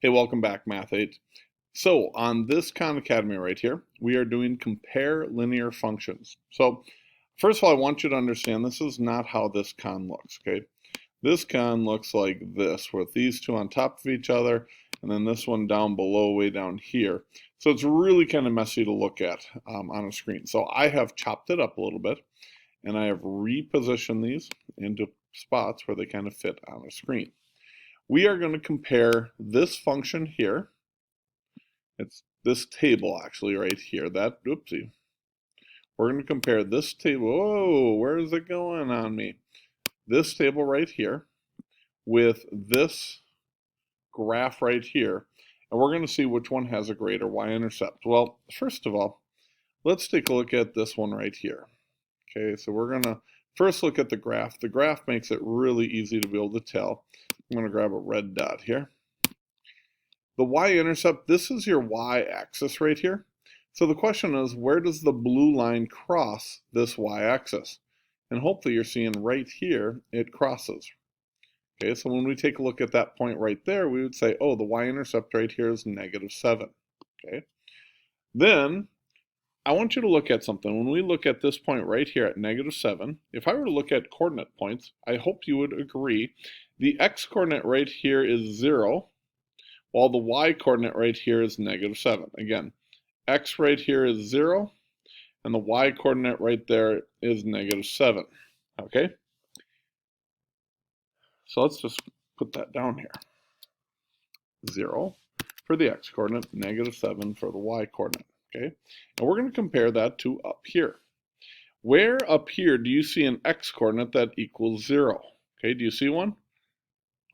Hey, welcome back, Math 8. So on this Khan Academy right here, we are doing compare linear functions. So first of all, I want you to understand this is not how this Khan looks, okay? This Khan looks like this, with these two on top of each other, and then this one down below, way down here. So it's really kind of messy to look at on a screen. So I have chopped it up a little bit, and I have repositioned these into spots where they kind of fit on a screen. We are going to compare this function here. It's this table actually right here. Oopsie. We're going to compare this table. Whoa, where is it going on me? This table right here with this graph right here. And we're going to see which one has a greater y-intercept. Well, first of all, let's take a look at this one right here. Okay, so we're going to first look at the graph. The graph makes it really easy to be able to tell. I'm going to grab a red dot here. The y-intercept, this is your y-axis right here. So the question is, where does the blue line cross this y-axis? And hopefully you're seeing right here, it crosses. Okay, so when we take a look at that point right there, we would say, oh, the y-intercept right here is -7. Okay, then I want you to look at something. When we look at this point right here at -7, if I were to look at coordinate points, I hope you would agree, the x-coordinate right here is 0, while the y-coordinate right here is -7. Again, x right here is 0, and the y-coordinate right there is -7. Okay? So let's just put that down here. 0 for the x-coordinate, -7 for the y-coordinate. Okay? And we're going to compare that to up here. Where up here do you see an x-coordinate that equals 0? Okay, do you see one?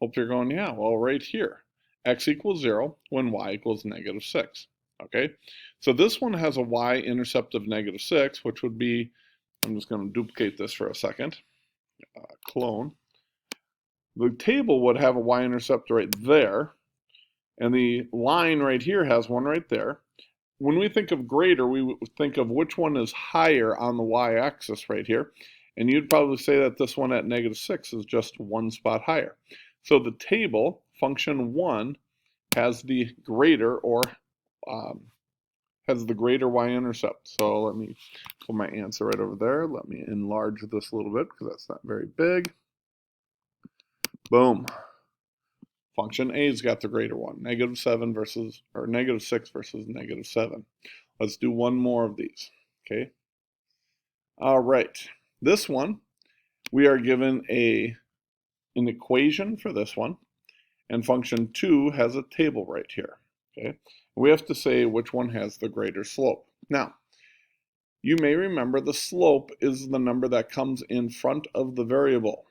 Hope you're going, yeah, well, right here. X equals 0 when y equals -6. Okay, so this one has a y-intercept of -6, which would be, I'm just going to duplicate this for a second, clone. The table would have a y-intercept right there, and the line right here has one right there. When we think of greater, we would think of which one is higher on the y-axis right here, and you'd probably say that this one at -6 is just one spot higher. So the table, function 1, has the greater has the greater y-intercept. So let me put my answer right over there. Let me enlarge this a little bit because that's not very big. Boom. Function A's got the greater one. -7 versus, or -6 versus -7. Let's do one more of these. Okay. All right. This one, we are given an equation for this one, and function 2 has a table right here. Okay. We have to say which one has the greater slope. Now, you may remember the slope is the number that comes in front of the variable.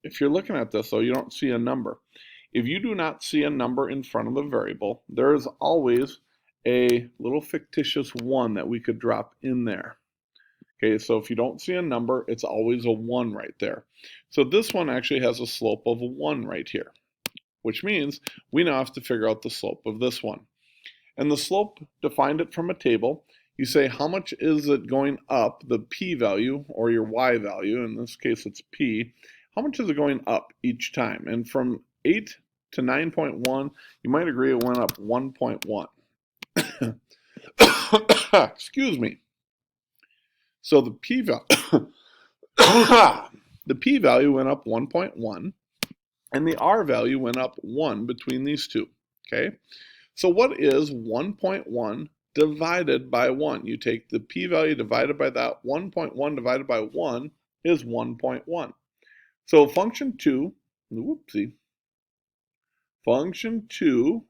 If you're looking at this, though, you don't see a number. If you do not see a number in front of the variable, there is always a little fictitious 1 that we could drop in there. Okay, so if you don't see a number, it's always a 1 right there. So this one actually has a slope of 1 right here, which means we now have to figure out the slope of this one. And the slope, defined it from a table. You say how much is it going up, the p-value, or your y-value, in this case it's p, how much is it going up each time? And from 8 to 9.1, you might agree it went up 1.1. Excuse me. So the p-value the p-value went up 1.1, and the r value went up 1 between these two. Okay? So what is 1.1 divided by 1? You take the p-value divided by that, 1.1 divided by 1 is 1.1. So function 2, whoopsie, function 2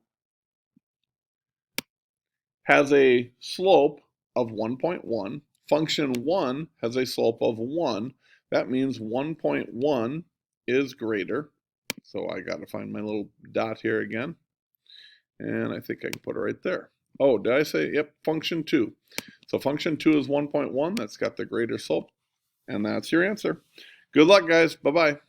has a slope of 1.1. Function 1 has a slope of 1. That means 1.1 is greater. So I got to find my little dot here again. And I think I can put it right there. Oh, did I say? Yep, function 2. So function 2 is 1.1. That's got the greater slope. And that's your answer. Good luck, guys. Bye-bye.